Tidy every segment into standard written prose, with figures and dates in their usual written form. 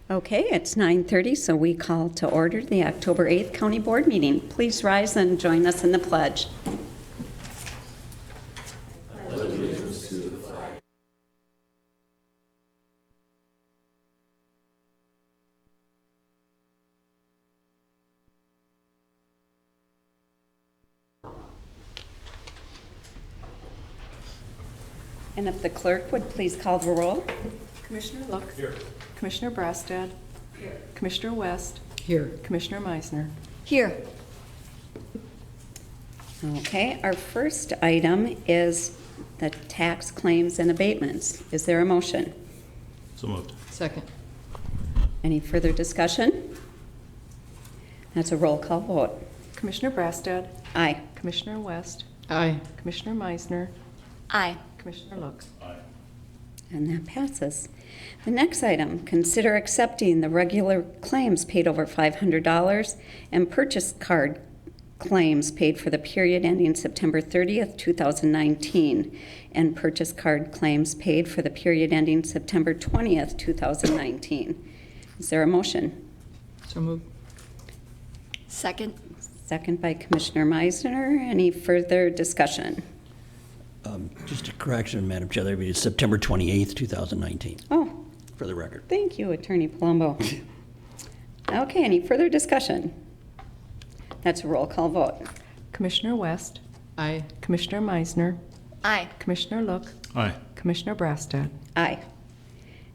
Okay, it's 9:30, so we call to order the October 8th County Board meeting. Please rise and join us in the pledge. And if the clerk would please call the roll. Commissioner Look. Here. Commissioner Brastad. Here. Commissioner West. Here. Commissioner Meisner. Here. Okay, our first item is the tax claims and abatements. Is there a motion? So moved. Second. Any further discussion? That's a roll call vote. Commissioner Brastad. Aye. Commissioner West. Aye. Commissioner Meisner. Aye. Commissioner Look. And that passes. The next item, consider accepting the regular claims paid over $500 and purchase card claims paid for the period ending September 30th, 2019, and purchase card claims paid for the period ending September 20th, 2019. Is there a motion? So moved. Second. Second by Commissioner Meisner. Any further discussion? Just a correction, Madam Chair, that would be September 28th, 2019, Oh, for the record. thank you, Attorney Palumbo. Okay, any further discussion? That's a roll call vote. Commissioner West. Aye. Commissioner Meisner. Aye. Commissioner Look. Aye. Commissioner Brastad. Aye.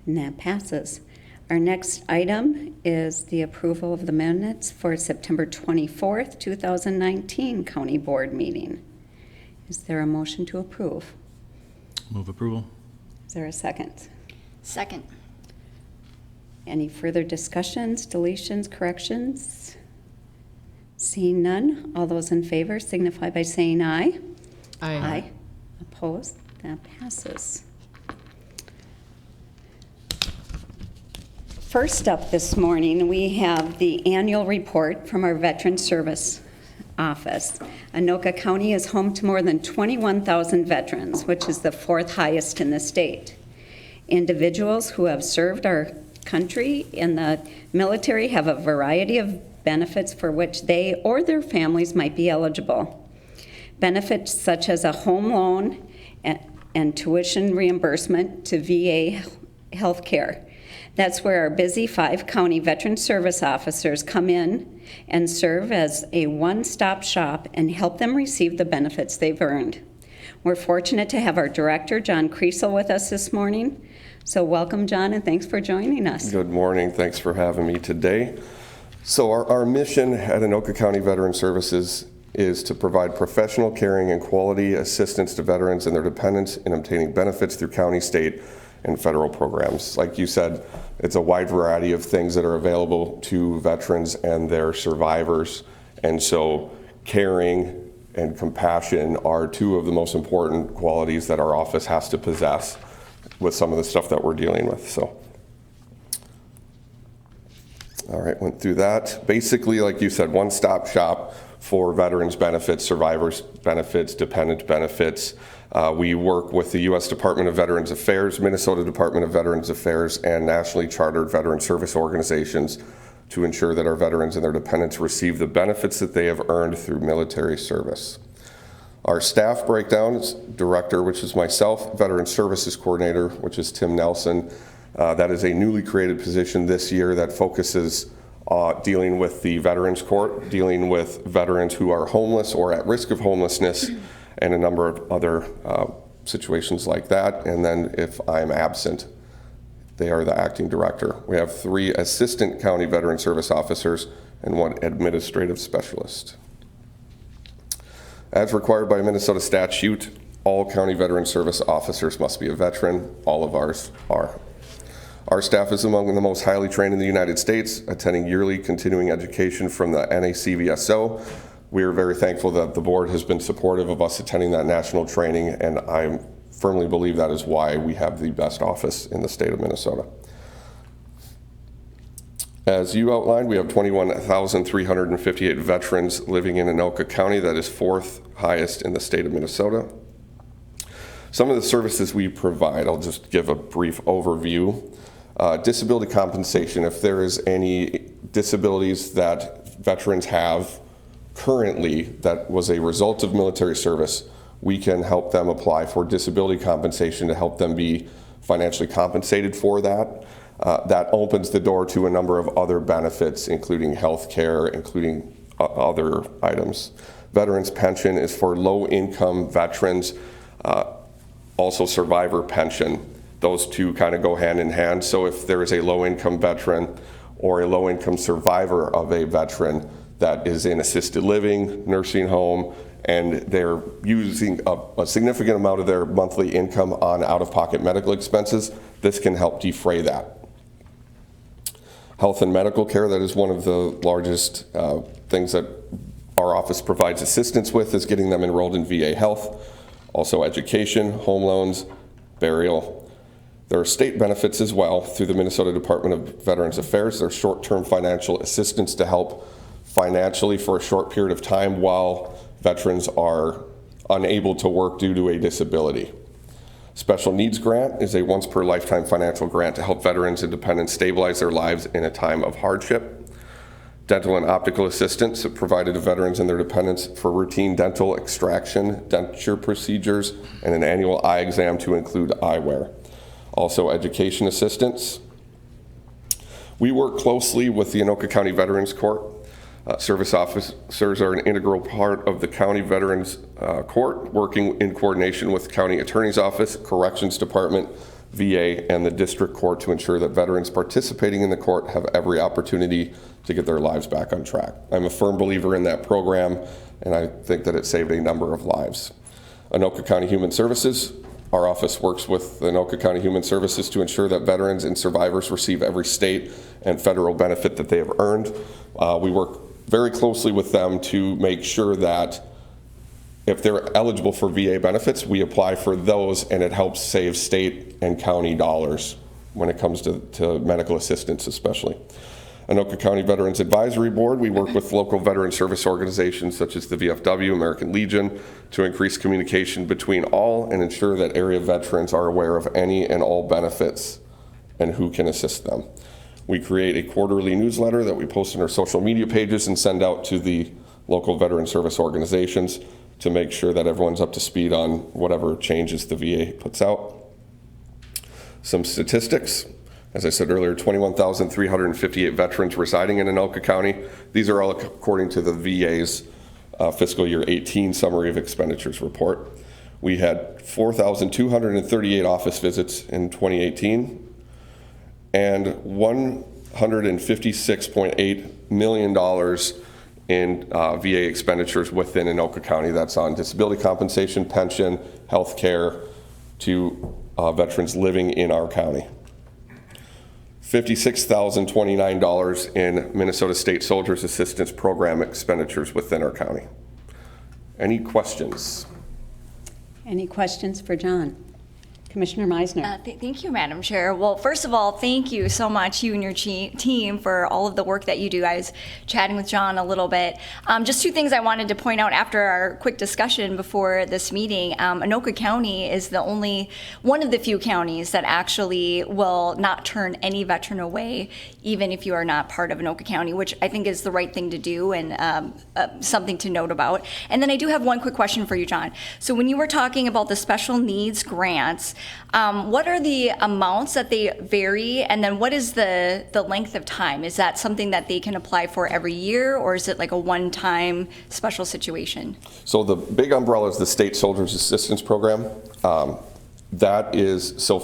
And that passes. Our next item is the approval of the minutes for September 24th, 2019 County Board meeting. Is there a motion to approve? Move approval. Is there a second? Second. Any further discussions, deletions, corrections? Seeing none, all those in favor signify by saying aye. Aye. Opposed? That passes. First up this morning, we have the annual report from our Veteran Service Office. Anoka County is home to more than 21,000 veterans, which is the fourth highest in the state. Individuals who have served our country in the military have a variety of benefits for which they or their families might be eligible. Benefits such as a home loan and tuition reimbursement to VA health care. That's where our busy 5-county veteran service officers come in and serve as a one-stop shop and help them receive the benefits they've earned. We're fortunate to have our director, John Kriesel, with us this morning. So welcome, John, and thanks for joining us. Good morning. Thanks for having me today. So our mission at Anoka County Veteran Services is to provide professional, caring, and quality assistance to veterans and their dependents in obtaining benefits through county, state, and federal programs. Like you said, it's a wide variety of things that are available to veterans and their survivors. And so caring and compassion are two of the most important qualities that our office has to possess with some of the stuff that we're dealing with. So, all right, went through that. Basically, like you said, one-stop shop for veterans benefits, survivors benefits, dependent benefits. We work with the U.S. Department of Veterans Affairs, Minnesota Department of Veterans Affairs, and nationally chartered veteran service organizations to ensure that our veterans and their dependents receive the benefits that they have earned through military service. Our staff breakdown is director, which is myself, veteran services coordinator, which is Tim Nelson. That is a newly created position this year that focuses dealing with the Veterans Court, dealing with veterans who are homeless or at risk of homelessness, and a number of other situations like that. And then if I'm absent, they are the acting director. We have 3 assistant county veteran service officers and 1 administrative specialist. As required by Minnesota statute, all county veteran service officers must be a veteran. All of ours are. Our staff is among the most highly trained in the United States, attending yearly continuing education from the NACVSO. We are very thankful that the board has been supportive of us attending that national training, and I firmly believe that is why we have the best office in the state of Minnesota. As you outlined, we have 21,358 veterans living in Anoka County. That is 4th highest in the state of Minnesota. Some of the services we provide, I'll just give a brief overview. Disability compensation, if there is any disabilities that veterans have currently that was a result of military service, we can help them apply for disability compensation to help them be financially compensated for that. That opens the door to a number of other benefits, including health care, including other items. Veterans pension is for low-income veterans, also survivor pension. Those two kind of go hand in hand. So if there is a low-income veteran or a low-income survivor of a veteran that is in assisted living, nursing home, and they're using a significant amount of their monthly income on out-of-pocket medical expenses, this can help defray that. Health and medical care, that is one of the largest things that our office provides assistance with, is getting them enrolled in VA Health. Also education, home loans, burial. There are state benefits as well through the Minnesota Department of Veterans Affairs. There's short-term financial assistance to help financially for a short period of time while veterans are unable to work due to a disability. Special Needs Grant is a once per lifetime financial grant to help veterans and dependents stabilize their lives in a time of hardship. Dental and optical assistance provided to veterans and their dependents for routine dental extraction, denture procedures, and an annual eye exam to include eyewear. Also education assistance. We work closely with the Anoka County Veterans Court. Service officers are an integral part of the County Veterans Court, working in coordination with County Attorney's Office, Corrections Department, VA, and the District Court to ensure that veterans participating in the court have every opportunity to get their lives back on track. I'm a firm believer in that program, and I think that it saved a number of lives. Anoka County Human Services. Our office works with Anoka County Human Services to ensure that veterans and survivors receive every state and federal benefit that they have earned. We work very closely with them to make sure that if they're eligible for VA benefits, we apply for those, and it helps save state and county dollars when it comes to medical assistance especially. Anoka County Veterans Advisory Board, we work with local veteran service organizations such as the VFW, American Legion, to increase communication between all and ensure that area veterans are aware of any and all benefits and who can assist them. We create a quarterly newsletter that we post on our social media pages and send out to the local veteran service organizations to make sure that everyone's up to speed on whatever changes the VA puts out. Some statistics. As I said earlier, 21,358 veterans residing in Anoka County. These are all according to the VA's fiscal year 18 Summary of Expenditures report. We had 4,238 office visits in 2018 and $156.8 million in VA expenditures within Anoka County. That's on disability compensation, pension, health care to veterans living in our county. $56,029 in Minnesota State Soldiers Assistance Program expenditures within our county. Any questions? Any questions for John? Commissioner Meisner. Thank you, Madam Chair. Well, first of all, thank you so much, you and your team, for all of the work that you do. I was chatting with John a little bit. Just two things I wanted to point out after our quick discussion before this meeting. Anoka County is the only one of the few counties that actually will not turn any veteran away, even if you are not part of Anoka County, which I think is the right thing to do and something to note about. And then I do have one quick question for you, John. So when you were talking about the special needs grants, what are the amounts that they vary, and then what is the length of time? Is that something that they can apply for every year, or is it like a one-time special situation? So the big umbrella is the State Soldiers Assistance Program. So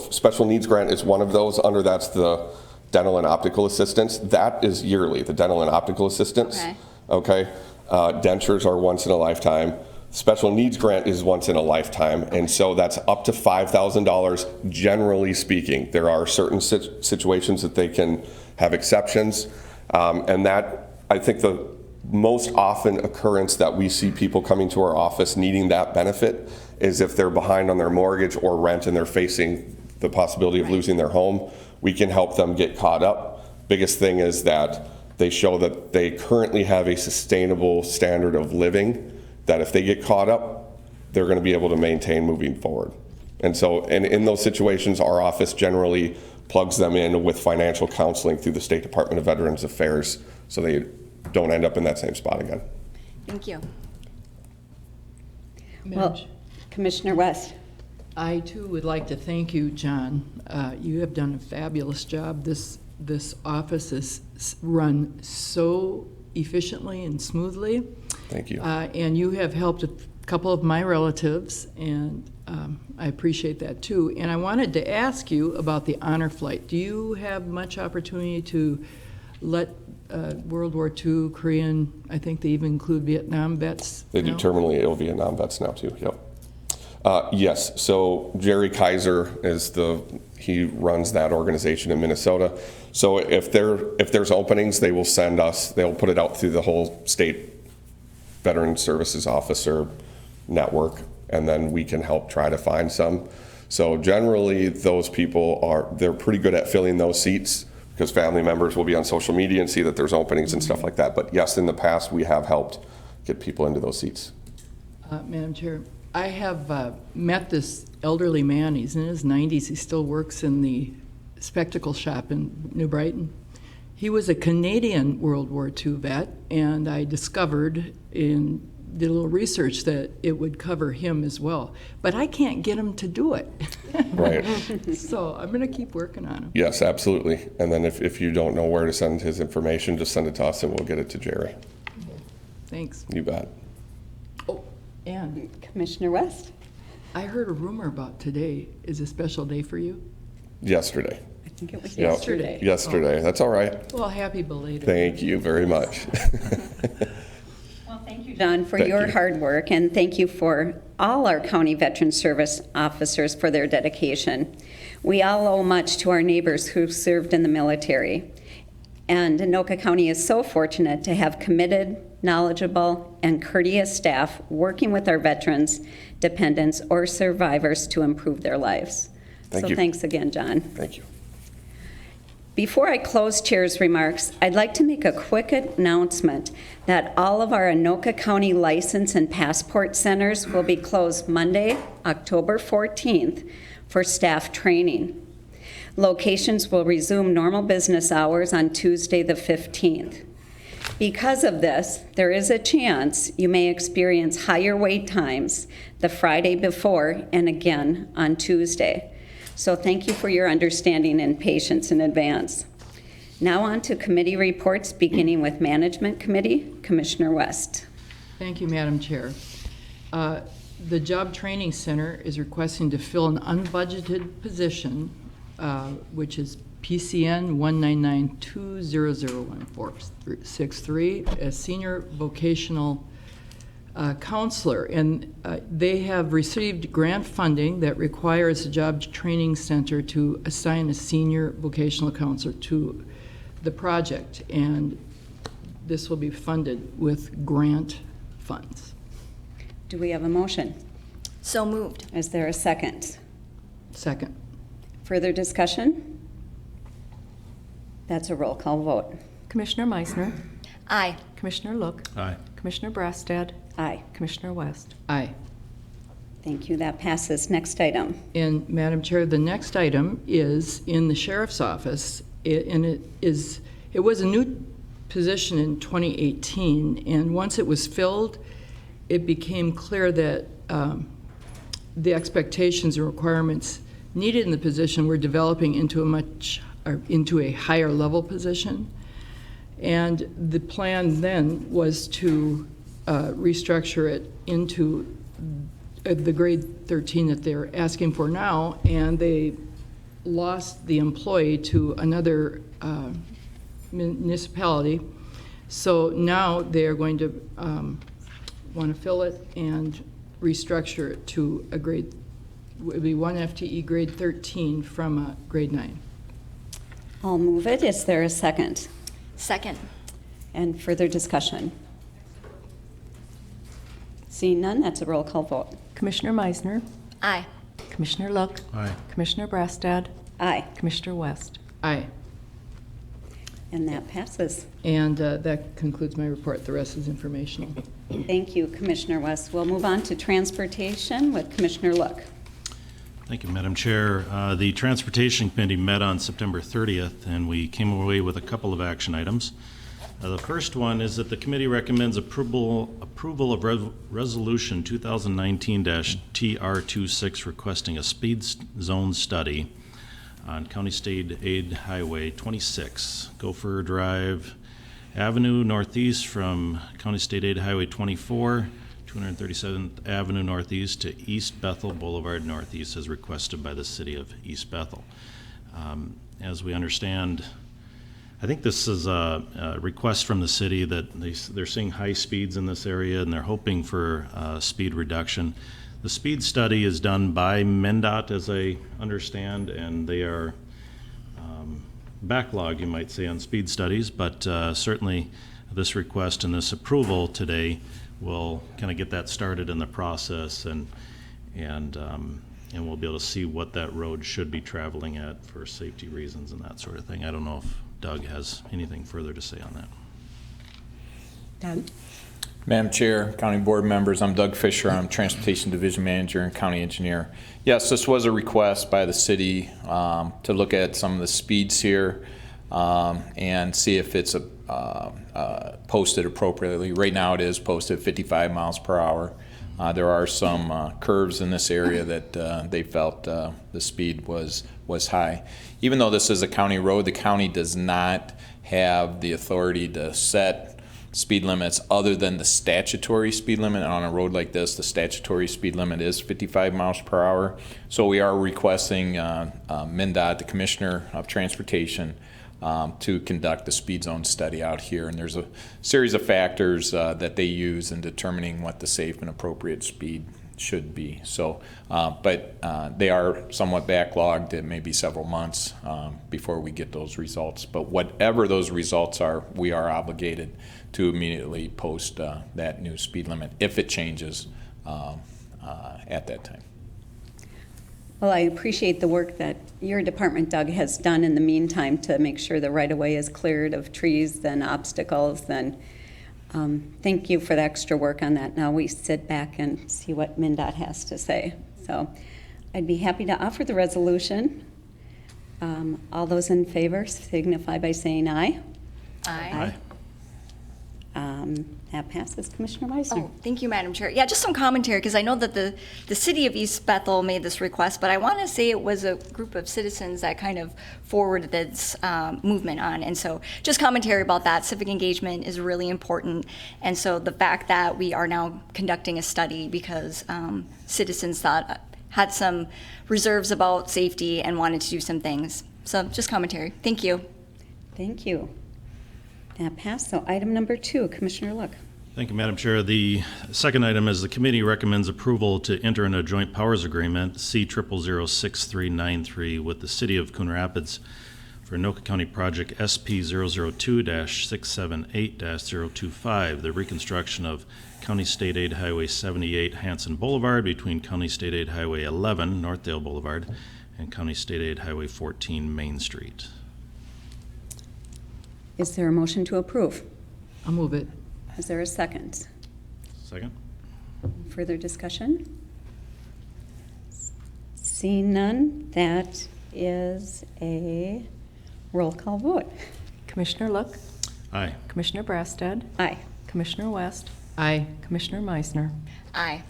special needs grant is one of those. Under that's the dental and optical assistance. That is yearly, the dental and optical assistance. Okay. Dentures are once in a lifetime. Special needs grant is once in a lifetime, and so that's up to $5,000 generally speaking. There are certain situations that they can have exceptions, and that, I think the most often occurrence that we see people coming to our office needing that benefit is if they're behind on their mortgage or rent and they're facing the possibility of losing their home. We can help them get caught up. Biggest thing is that they show that they currently have a sustainable standard of living, that if they get caught up, they're going to be able to maintain moving forward. And so, and in those situations, our office generally plugs them in with financial counseling through the State Department of Veterans Affairs so they don't end up in that same spot again. Thank you. Well, Commissioner West. I too would like to thank you, John. You have done a fabulous job. This office is run so efficiently and smoothly. Thank you. And you have helped a couple of my relatives, and I appreciate that too. And I wanted to ask you about the honor flight. Do you have much opportunity to let World War II, Korean, I think they even include Vietnam vets? They do know? terminally ill Vietnam vets now too, yep. Yes, so Jerry Kaiser he runs that organization in Minnesota. So if there's openings, they'll put it out through the whole state Veteran Services Officer network, and then we can help try to find some. So generally, those people they're pretty good at filling those seats because family members will be on social media and see that there's openings and stuff like that. But yes, in the past, we have helped get people into those seats. Madam Chair, I have met this elderly man. He's in his 90s. He still works in the spectacle shop in New Brighton. He was a Canadian World War II vet, and I discovered did a little research that it would cover him as well. But I can't get him to do it. Right. So I'm going to keep working on him. Yes, absolutely. And then if you don't know where to send his information, just send it to us and we'll get it to Jerry. Thanks. You bet. Oh, and Commissioner West. I heard a rumor about today is a special day for you. Yesterday. I think it was Yeah. yesterday. Yesterday. That's all right. Well, happy belated. Thank you very much. Well, thank you, John, for Thank your you. hard work, and thank you for all our County Veteran Service officers for their dedication. We all owe much to our neighbors who served in the military. And Anoka County is so fortunate to have committed, knowledgeable, and courteous staff working with our veterans, dependents, or survivors to improve their lives. Thank So you. thanks again, John. Thank you. Before I close Chair's remarks, I'd like to make a quick announcement that all of our Anoka County license and passport centers will be closed Monday, October 14th for staff training. Locations will resume normal business hours on Tuesday, the 15th. Because of this, there is a chance you may experience higher wait times the Friday before and again on Tuesday. So thank you for your understanding and patience in advance. Now on to committee reports, beginning with Management Committee. Commissioner West. Thank you, Madam Chair. The Job Training Center is requesting to fill an unbudgeted position, which is PCN 199200143, as Senior Vocational Counselor. And they have received grant funding that requires the Job Training Center to assign a Senior Vocational Counselor to the project. And this will be funded with grant funds. Do we have a motion? So moved. Is there a second? Second. Further discussion? That's a roll call vote. Commissioner Meisner, Aye. Commissioner Look, Aye. Commissioner Brassad, Aye. Commissioner West. Aye. Thank you. That passes. Next item. And Madam Chair, the next item is in the Sheriff's Office, and it was a new position in 2018, and once it was filled, it became clear that the expectations and requirements needed in the position were developing into a higher level position. And the plan then was to restructure it into the grade 13 that they're asking for now, and they lost the employee to another municipality. So now they are going to want to fill it and restructure it to a grade, it would be one FTE grade 13 from a grade 9. I'll move it. Is there a second? Second. And further discussion? Seeing none, that's a roll call vote. Commissioner Meisner, Aye. Commissioner Look, Aye. Commissioner Brassad, Aye. Commissioner West. Aye. And that passes. And that concludes my report. The rest is informational. Thank you, Commissioner West. We'll move on to transportation with Commissioner Look. Thank you, Madam Chair. The Transportation Committee met on September 30th, and we came away with a couple of action items. The first one is that the committee recommends approval of Resolution 2019-TR26 requesting a speed zone study on County State Aid Highway 26, Gopher Drive Avenue Northeast from County State Aid Highway 24, 237th Avenue Northeast to East Bethel Boulevard Northeast as requested by the City of East Bethel. As we understand, I think this is a request from the city that they're seeing high speeds in this area and they're hoping for speed reduction. The speed study is done by MnDOT, as I understand, and they are backlogged, you might say, on speed studies, but certainly this request and this approval today will kind of get that started in the process, and we'll be able to see what that road should be traveling at for safety reasons and that sort of thing. I don't know if Doug has anything further to say on that. Doug? Madam Chair, County Board members, I'm Doug Fisher. I'm Transportation Division Manager and County Engineer. Yes, this was a request by the city to look at some of the speeds here and see if it's posted appropriately. Right now it is posted 55 miles per hour. There are some curves in this area that they felt the speed was high. Even though this is a county road, the county does not have the authority to set speed limits other than the statutory speed limit. On a road like this, the statutory speed limit is 55 miles per hour. So we are requesting MnDOT, the Commissioner of Transportation, to conduct a speed zone study out here. And there's a series of factors that they use in determining what the safe and appropriate speed should be. So, but they are somewhat backlogged. It may be several months before we get those results. But whatever those results are, we are obligated to immediately post that new speed limit if it changes at that time. Well, I appreciate the work that your department, Doug, has done in the meantime to make sure the right-of-way is cleared of trees and obstacles. And thank you for the extra work on that. Now we sit back and see what MnDOT has to say. So I'd be happy to offer the resolution. All those in favor signify by saying aye. Aye. That passes. Commissioner Meisner. Oh, thank you, Madam Chair. Yeah, just some commentary, because I know that the city of East Bethel made this request, but I want to say it was a group of citizens that kind of forwarded this movement on. And so just commentary about that. Civic engagement is really important. And so the fact that we are now conducting a study because citizens had some reserves about safety and wanted to do some things. So just commentary. Thank you. Thank you. That passed. So item number 2, Commissioner Look. Thank you, Madam Chair. The second item is the committee recommends approval to enter in a joint powers agreement, C0006393, with the City of Coon Rapids for Anoka County Project SP002-678-025, the reconstruction of County State Aid Highway 78 Hanson Boulevard between County State Aid Highway 11 Northdale Boulevard and County State Aid Highway 14 Main Street. Is there a motion to approve? I'll move it. Is there a second? Second? Further discussion? Seeing none, that is a roll call vote. Commissioner Look, Aye. Commissioner Brasted, Aye. Commissioner West, Aye. Commissioner Meisner. Aye.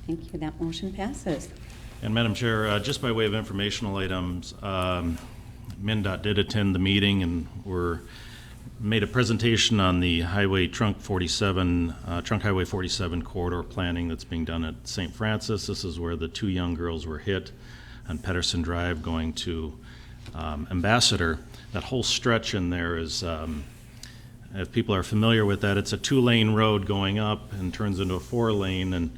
Thank you. That motion passes. And Madam Chair, just by way of informational items, MnDOT did attend the meeting and made a presentation on the Trunk Highway 47 corridor planning that's being done at St. Francis. This is where the 2 young girls were hit on Pedersen Drive going to Ambassador. That whole stretch in there is, if people are familiar with that, it's a 2-lane road going up and turns into a 4-lane, and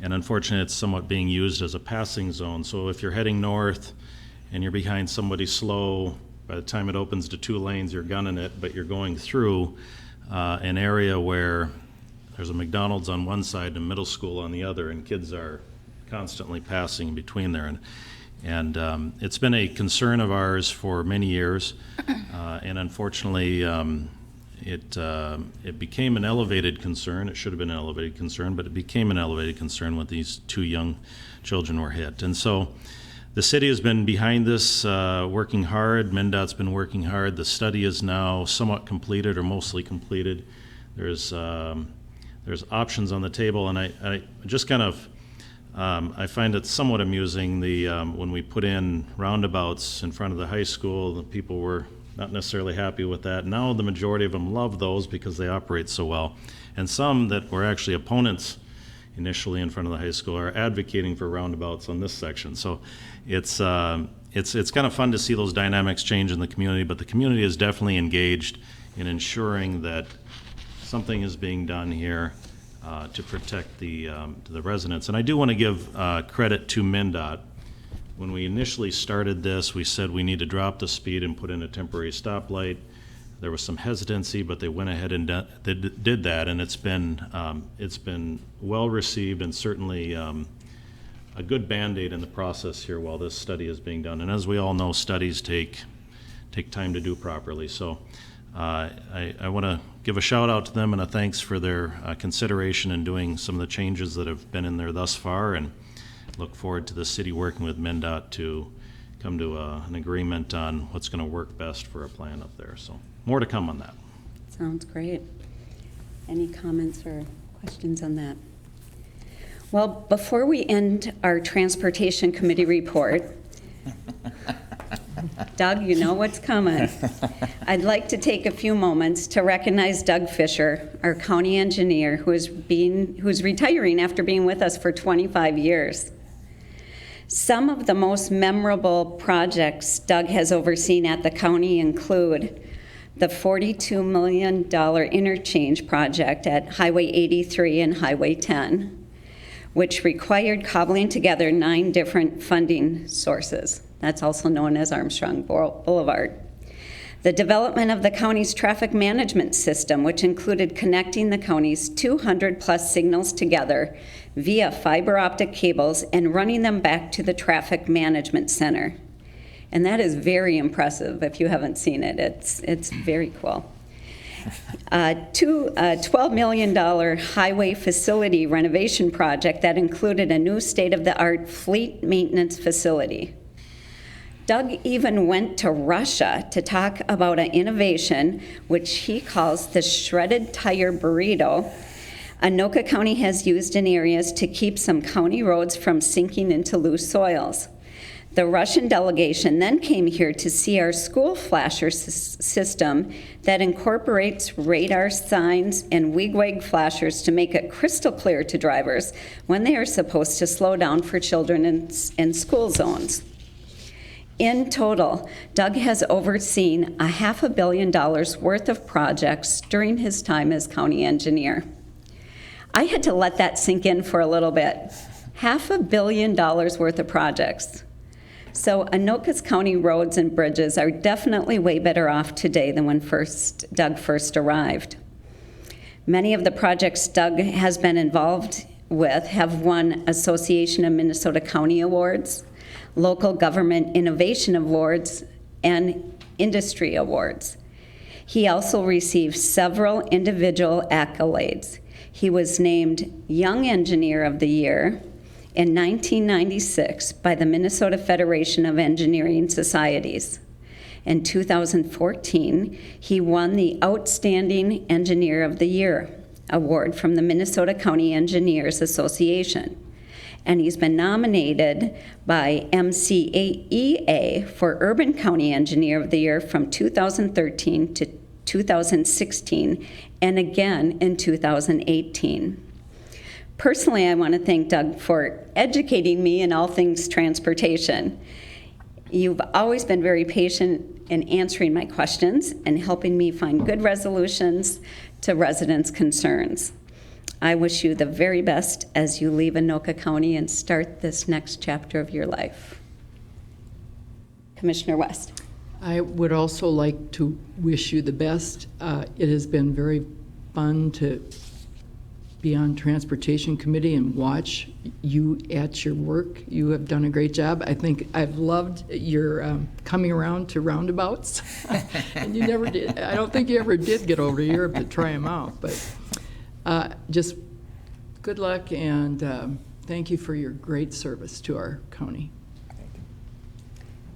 unfortunately it's somewhat being used as a passing zone. So if you're heading north and you're behind somebody slow, by the time it opens to 2 lanes, you're gunning it, but you're going through an area where there's a McDonald's on one side and a middle school on the other, and kids are constantly passing between there. And it's been a concern of ours for many years, and unfortunately, it became an elevated concern. It should have been an elevated concern, but it became an elevated concern when these 2 young children were hit. And so the city has been behind this, working hard. MnDOT's been working hard. The study is now somewhat completed or mostly completed. There's options on the table, and I just kind of I find it somewhat amusing when we put in roundabouts in front of the high school, the people were not necessarily happy with that. Now the majority of them love those because they operate so well. And some that were actually opponents initially in front of the high school are advocating for roundabouts on this section. So it's kind of fun to see those dynamics change in the community, but the community is definitely engaged in ensuring that something is being done here to protect the residents. And I do want to give credit to MnDOT. When we initially started this, we said we need to drop the speed and put in a temporary stoplight. There was some hesitancy, but they went ahead and did that, and it's been well received and certainly a good Band-Aid in the process here while this study is being done. And as we all know, studies take time to do properly. So I want to give a shout out to them and a thanks for their consideration in doing some of the changes that have been in there thus far, and look forward to the city working with MnDOT to come to an agreement on what's going to work best for a plan up there. So more to come on that. Sounds great. Any comments or questions on that? Well, before we end our Transportation Committee report, Doug, you know what's coming. I'd like to take a few moments to recognize Doug Fisher, our county engineer, who's retiring after being with us for 25 years. Some of the most memorable projects Doug has overseen at the county include the $42 million interchange project at Highway 83 and Highway 10, which required cobbling together 9 different funding sources. That's also known as Armstrong Boulevard. The development of the county's traffic management system, which included connecting the county's 200-plus signals together via fiber optic cables and running them back to the traffic management center. And that is very impressive if you haven't seen it. It's very cool. $12 million highway facility renovation project that included a new state-of-the-art fleet maintenance facility. Doug even went to Russia to talk about an innovation which he calls the shredded tire burrito Anoka County has used in areas to keep some county roads from sinking into loose soils. The Russian delegation then came here to see our school flasher system that incorporates radar signs and wig-wag flashers to make it crystal clear to drivers when they are supposed to slow down for children in school zones. In total, Doug has overseen $500 million worth of projects during his time as county engineer. I had to let that sink in for a little bit. $500 million worth of projects. So Anoka's county roads and bridges are definitely way better off today than when Doug first arrived. Many of the projects Doug has been involved with have won Association of Minnesota County Awards, Local Government Innovation Awards, and Industry Awards. He also received several individual accolades. He was named Young Engineer of the Year in 1996 by the Minnesota Federation of Engineering Societies. In 2014, he won the Outstanding Engineer of the Year award from the Minnesota County Engineers Association. And he's been nominated by MCEA for Urban County Engineer of the Year from 2013 to 2016, and again in 2018. Personally, I want to thank Doug for educating me in all things transportation. You've always been very patient in answering my questions and helping me find good resolutions to residents' concerns. I wish you the very best as you leave Anoka County and start this next chapter of your life. Commissioner West. I would also like to wish you the best. It has been very fun to be on Transportation Committee and watch you at your work. You have done a great job. I think I've loved your coming around to roundabouts. And you never did. I don't think you ever did get over to Europe to try them out. But just good luck, and thank you for your great service to our county.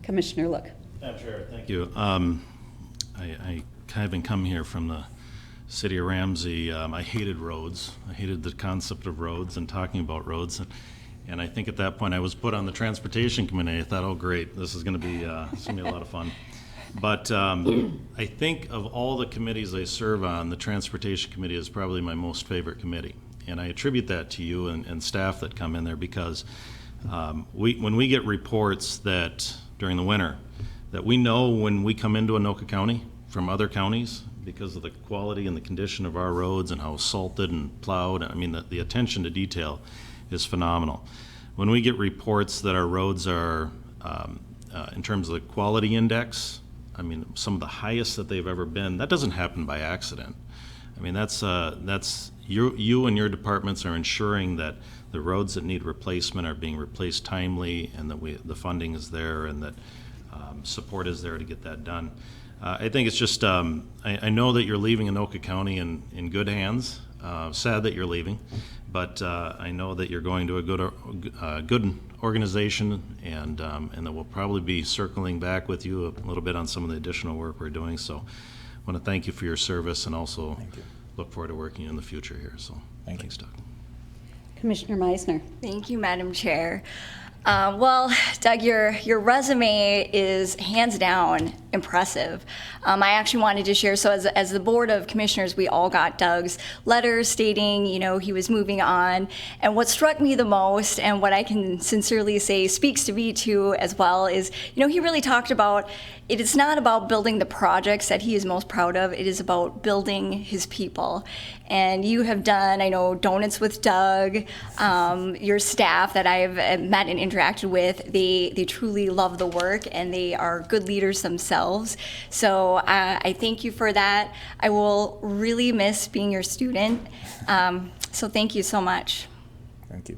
Commissioner Look. Madam Chair, thank you. I having come here from the city of Ramsey, I hated roads. I hated the concept of roads and talking about roads. And I think at that point I was put on the Transportation Committee. I thought, oh great, this is going to be a lot of fun. But I think of all the committees I serve on, the Transportation Committee is probably my most favorite committee. And I attribute that to you and staff that come in there, because when we get reports that during the winter, that we know when we come into Anoka County from other counties, because of the quality and the condition of our roads and how salted and plowed, I mean, the attention to detail is phenomenal. When we get reports that our roads are, in terms of the quality index, I mean, some of the highest that they've ever been, that doesn't happen by accident. I mean, that's you and your departments are ensuring that the roads that need replacement are being replaced timely, and that the funding is there, and that support is there to get that done. I think it's just, I know that you're leaving Anoka County in good hands. Sad that you're leaving, but I know that you're going to a good organization, and that we'll probably be circling back with you a little bit on some of the additional work we're doing. So I want to thank you for your service, and also look forward to working in the future here. So thanks, Doug. Commissioner Meisner. Thank you, Madam Chair. Well, Doug, your resume is hands down impressive. I actually wanted to share, so as the Board of Commissioners, we all got Doug's letter stating, he was moving on. And what struck me the most, and what I can sincerely say speaks to me too as well, is, he really talked about it is not about building the projects that he is most proud of. It is about building his people. And you have done, I know, Donuts with Doug, your staff that I've met and interacted with, they truly love the work, and they are good leaders themselves. So I thank you for that. I will really miss being your student. So thank you so much. Thank you.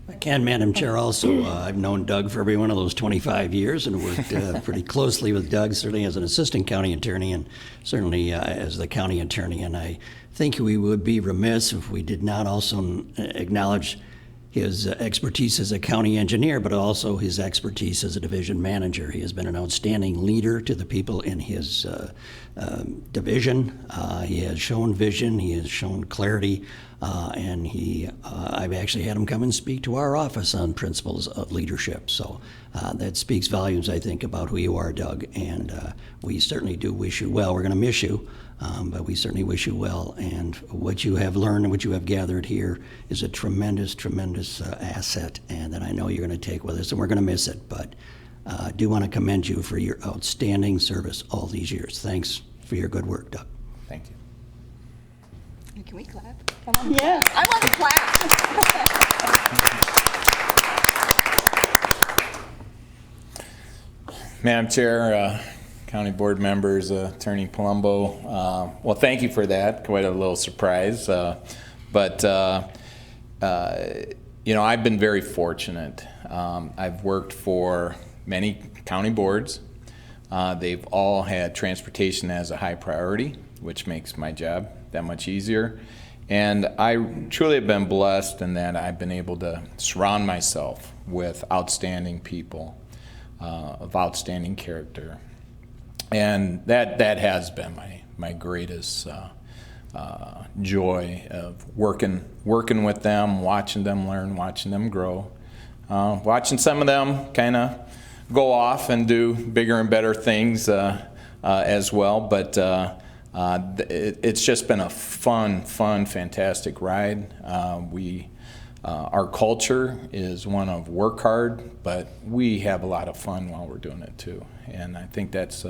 I can, Madam Chair, also, I've known Doug for every one of those 25 years and worked pretty closely with Doug, certainly as an assistant county attorney and certainly as the county attorney. And I think we would be remiss if we did not also acknowledge his expertise as a county engineer, but also his expertise as a division manager. He has been an outstanding leader to the people in his division. He has shown vision, he has shown clarity, and I've actually had him come and speak to our office on principles of leadership. So that speaks volumes, I think, about who you are, Doug, and we certainly do wish you well. We're going to miss you. But we certainly wish you well, and what you have learned and what you have gathered here is a tremendous, tremendous asset, and that I know you're going to take with us, and we're going to miss it, but I do want to commend you for your outstanding service all these years. Thanks for your good work, Doug. Thank you. Can we clap? Come on. Yeah. I want to clap. Madam Chair, County Board members, Attorney Palumbo, well, thank you for that. Quite a little surprise. But I've been very fortunate. I've worked for many county boards. They've all had transportation as a high priority, which makes my job that much easier. And I truly have been blessed in that I've been able to surround myself with outstanding people of outstanding character. And that has been my greatest joy of working with them, watching them learn, watching them grow, watching some of them kind of go off and do bigger and better things as well. But it's just been a fun, fantastic ride. Our culture is one of work hard, but we have a lot of fun while we're doing it too. And I think that's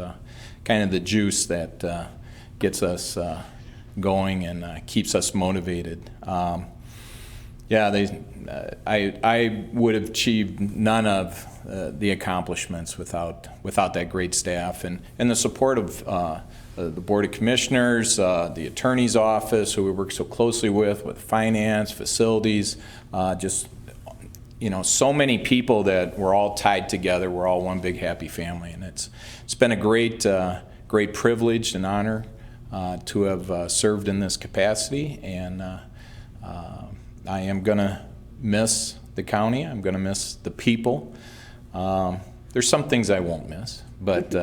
kind of the juice that gets us going and keeps us motivated. I would have achieved none of the accomplishments without that great staff and the support of the Board of Commissioners, the Attorney's Office, who we work so closely with finance, facilities, just, so many people that we're all tied together. We're all one big happy family, and it's been a great privilege and honor to have served in this capacity, and I am going to miss the county. I'm going to miss the people. There's some things I won't miss, but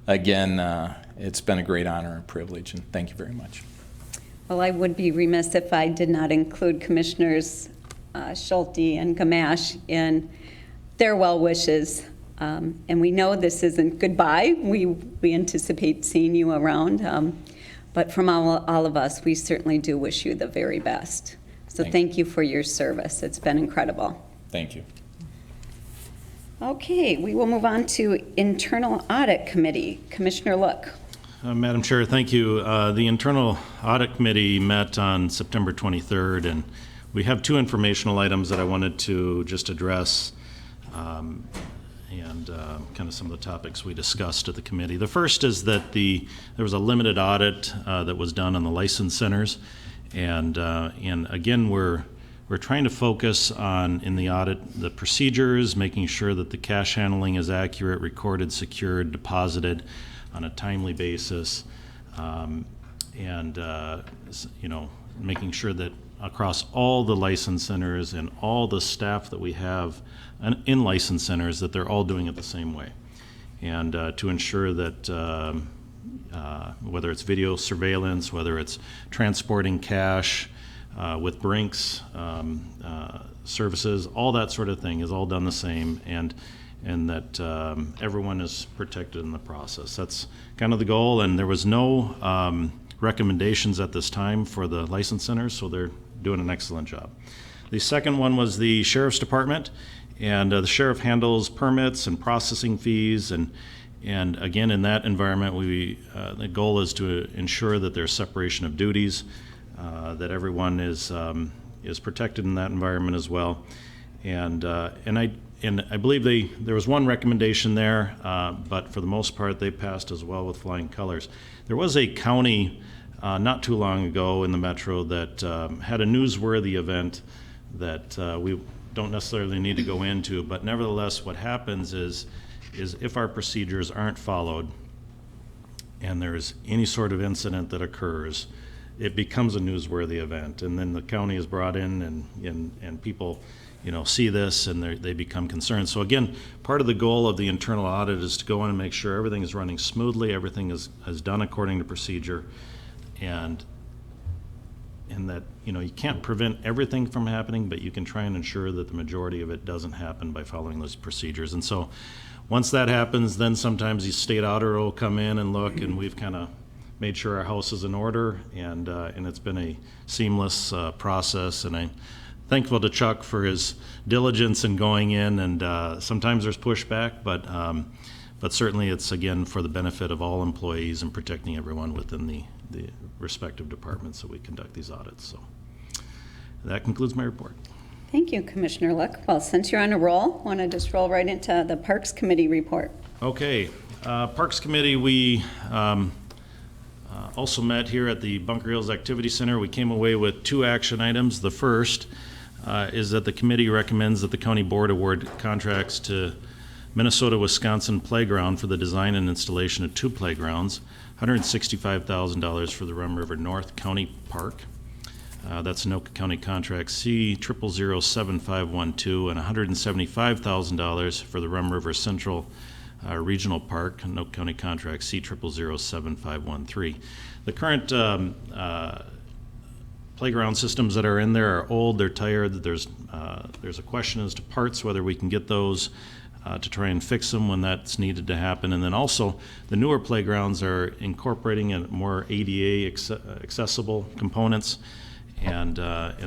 again, it's been a great honor and privilege, and thank you very much. Well, I would be remiss if I did not include Commissioners Schulte and Gamache in their well wishes. And we know this isn't goodbye. We anticipate seeing you around. But from all of us, we certainly do wish you the very best. So thank you for your service. It's been incredible. Thank you. Okay, we will move on to Internal Audit Committee. Commissioner Look. Madam Chair, thank you. The Internal Audit Committee met on September 23rd, and we have two informational items that I wanted to just address, and kind of some of the topics we discussed at the committee. The first is that there was a limited audit that was done on the license centers, and again, we're trying to focus on, in the audit, the procedures, making sure that the cash handling is accurate, recorded, secured, deposited on a timely basis, making sure that across all the license centers and all the staff that we have in license centers, that they're all doing it the same way. And to ensure that whether it's video surveillance, whether it's transporting cash with Brinks services, all that sort of thing is all done the same, and that everyone is protected in the process. That's kind of the goal, and there was no recommendations at this time for the license centers, so they're doing an excellent job. The second one was the Sheriff's Department, and the Sheriff handles permits and processing fees, and again, in that environment, the goal is to ensure that there's separation of duties, that everyone is protected in that environment as well, and I believe there was one recommendation there, but for the most part, they passed as well with flying colors. There was a county not too long ago in the metro that had a newsworthy event that we don't necessarily need to go into, but nevertheless, what happens is if our procedures aren't followed and there's any sort of incident that occurs, it becomes a newsworthy event, and then the county is brought in, and people see this and they become concerned. So again, part of the goal of the internal audit is to go in and make sure everything is running smoothly, everything is done according to procedure, and that you can't prevent everything from happening, but you can try and ensure that the majority of it doesn't happen by following those procedures. And so once that happens, then sometimes the state auditor will come in and look, and we've kind of made sure our house is in order, and it's been a seamless process, and I'm thankful to Chuck for his diligence in going in, and sometimes there's pushback, but certainly it's, again, for the benefit of all employees and protecting everyone within the respective departments that we conduct these audits. So that concludes my report. Thank you, Commissioner Look. Well, since you're on a roll, I want to just roll right into the Parks Committee report. Okay. Parks Committee, we also met here at the Bunker Hills Activity Center. We came away with two action items. The first is that the committee recommends that the county board award contracts to Minnesota-Wisconsin Playground for the design and installation of two playgrounds, $165,000 for the Rum River North County Park. That's Anoka County Contract C0007512, and $175,000 for the Rum River Central Regional Park, Anoka County Contract C0007513. The current playground systems that are in there are old, they're tired. There's a question as to parts, whether we can get those to try and fix them when that's needed to happen. And then also, the newer playgrounds are incorporating more ADA accessible components, and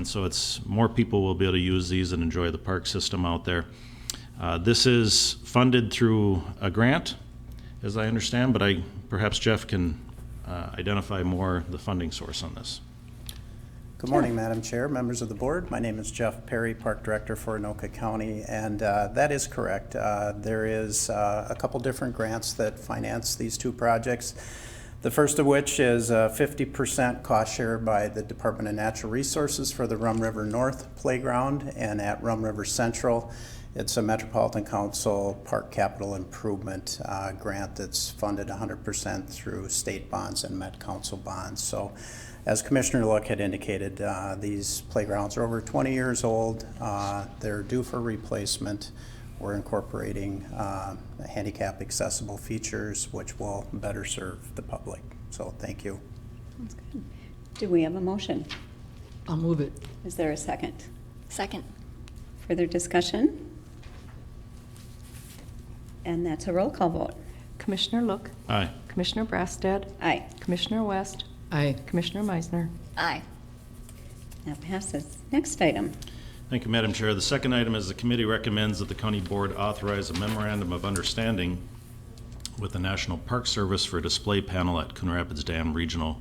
so it's more people will be able to use these and enjoy the park system out there. This is funded through a grant, as I understand, but perhaps Jeff can identify more the funding source on this. Good morning, Madam Chair, members of the board. My name is Jeff Perry, Park Director for Anoka County, and that is correct. There is a couple different grants that finance these two projects. The first of which is 50% cost share by the Department of Natural Resources for the Rum River North Playground, and at Rum River Central, it's a Metropolitan Council Park Capital Improvement grant that's funded 100% through state bonds and Met Council bonds. So, as Commissioner Look had indicated, these playgrounds are over 20 years old. They're due for replacement. We're incorporating handicap accessible features which will better serve the public. So thank you. That's good. Do we have a motion? I'll move it. Is there a second? Second. Further discussion? And that's a roll call vote. Commissioner Look, Aye. Commissioner Brassad, Aye. Commissioner West, Aye. Commissioner Meisner. Aye. That passes. Next item. Thank you, Madam Chair. The second item is the committee recommends that the county board authorize a memorandum of understanding with the National Park Service for a display panel at Coon Rapids Dam Regional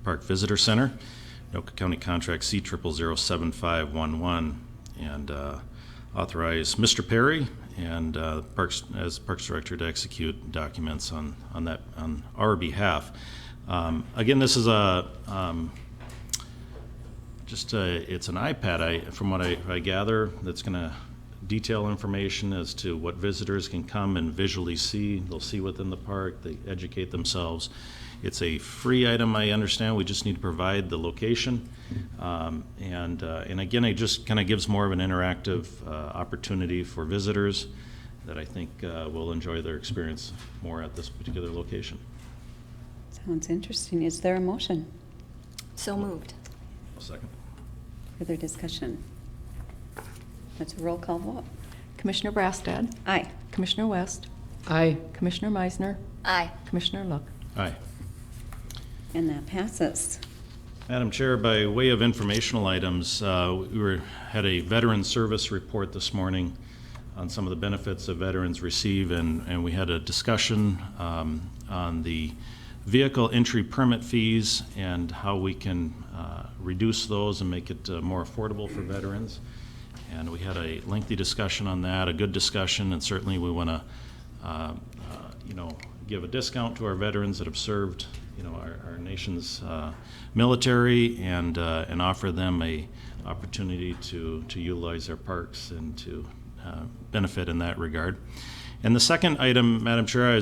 Park Visitor Center, Anoka County Contract C007511, and authorize Mr. Perry and as Parks Director to execute documents on our behalf. Again, this is it's an iPad, from what I gather, that's going to detail information as to what visitors can come and visually see. They'll see within the park, they educate themselves. It's a free item, I understand. We just need to provide the location. And again, it just kind of gives more of an interactive opportunity for visitors that I think will enjoy their experience more at this particular location. Sounds interesting. Is there a motion? So moved. I'll second. Further discussion? That's a roll call vote. Commissioner Brassad, Aye. Commissioner West, Aye. Commissioner Meisner, Aye. Commissioner Look. Aye. And that passes. Madam Chair, by way of informational items, we had a veteran service report this morning on some of the benefits that veterans receive, and we had a discussion on the vehicle entry permit fees and how we can reduce those and make it more affordable for veterans. And we had a lengthy discussion on that, a good discussion, and certainly we want to, give a discount to our veterans that have served, our nation's military, and offer them a opportunity to utilize their parks and to benefit in that regard. And the second item, Madam Chair,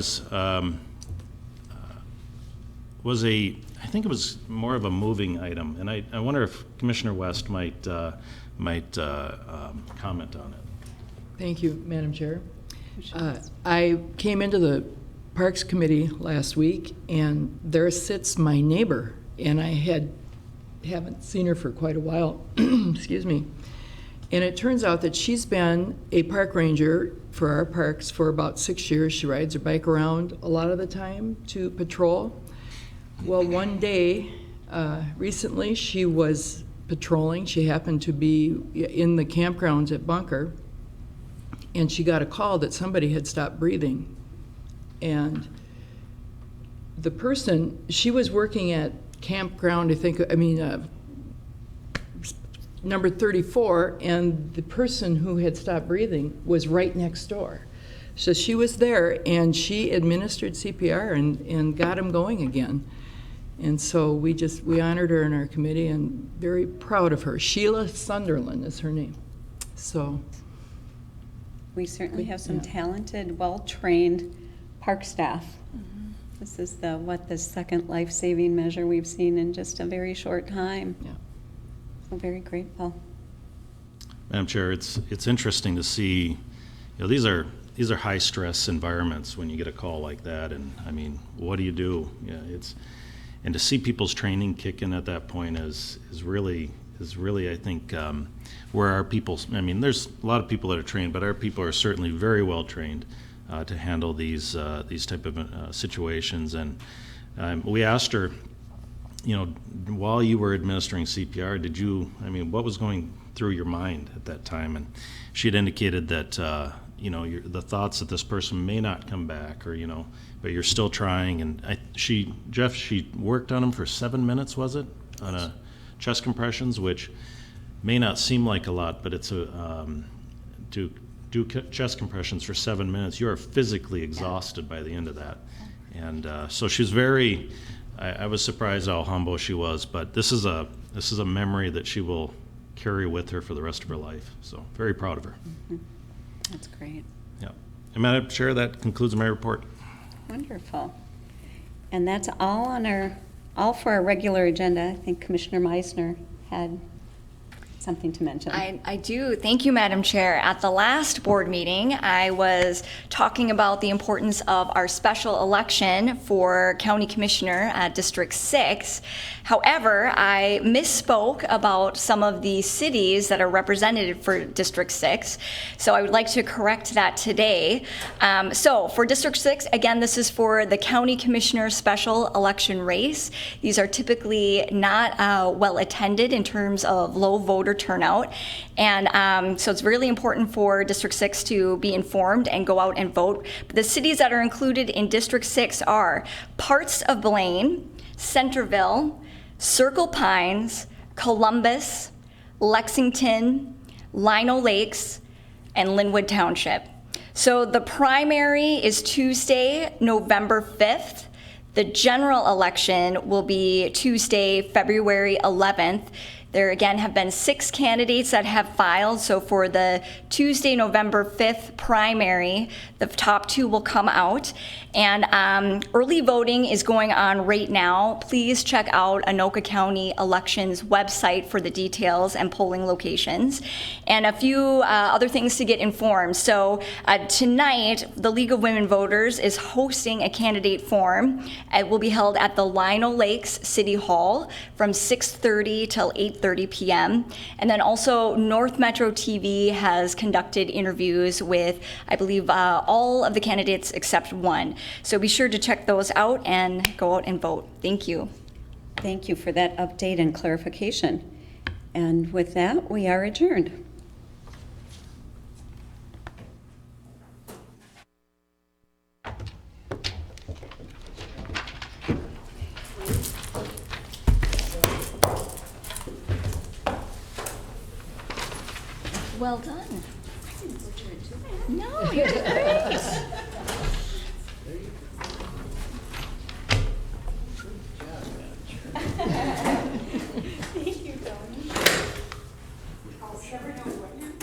I think it was more of a moving item, and I wonder if Commissioner West might comment on it. Thank you, Madam Chair. I came into the Parks Committee last week, and there sits my neighbor, and I haven't seen her for quite a while. Excuse me. And it turns out that she's been a park ranger for our parks for about 6 years. She rides her bike around a lot of the time to patrol. Well, one day, recently, she was patrolling. She happened to be in the campgrounds at Bunker, and she got a call that somebody had stopped breathing. And the person, she was working at campground, number 34, and the person who had stopped breathing was right next door. So she was there, and she administered CPR and got him going again. And so we honored her in our committee, and very proud of her. Sheila Sunderland is her name. So We certainly have some Yeah. talented, well-trained park staff. This is the second life-saving measure we've seen in just a very short time. yeah. So very grateful. Madam Chair, it's interesting to see, these are high-stress environments when you get a call like that, and what do you do? Yeah, and to see people's training kick in at that point is really, I think, where our people, there's a lot of people that are trained, but our people are certainly very well trained to handle these type of situations. And we asked her, while you were administering CPR, what was going through your mind at that time? And she had indicated that, the thoughts that this person may not come back, or, but you're still trying. And she worked on him for 7 minutes, was it? chest compressions, which may not seem like a lot, but it's to do chest compressions for 7 minutes, you are physically exhausted by the end of that. And so she's very, I was surprised how humble she was, but this is a memory that she will carry with her for the rest of her life. So very proud of her. Mm-hmm. That's great. Yeah. And Madam Chair, that concludes my report. Wonderful. And that's all for our regular agenda. I think Commissioner Meisner had something to mention. I do. Thank you, Madam Chair. At the last board meeting, I was talking about the importance of our special election for County Commissioner at District 6. However, I misspoke about some of the cities that are represented for District 6. So I would like to correct that today. So for District 6, again, this is for the County Commissioner special election race. These are typically not well attended in terms of low voter turnout. And so it's really important for District 6 to be informed and go out and vote. But the cities that are included in District 6 are parts of Blaine, Centerville, Circle Pines, Columbus, Lexington, Lino Lakes, and Linwood Township. So the primary is Tuesday, November 5th. The general election will be Tuesday, February 11th. There again have been 6 candidates that have filed. So for the Tuesday, November 5th primary, the top 2 will come out. And early voting is going on right now. Please check out Anoka County Elections website for the details and polling locations. And a few other things to get informed. So tonight, the League of Women Voters is hosting a candidate forum. It will be held at the Lino Lakes City Hall from 6:30 till 8:30 p.m. And then also North Metro TV has conducted interviews with, I believe, all of the candidates except one. So be sure to check those out and go out and vote. Thank you. Thank you for that update and clarification. And with that, we are adjourned. Well done. No, you did great. Thank you, Tony. I'll never know what you're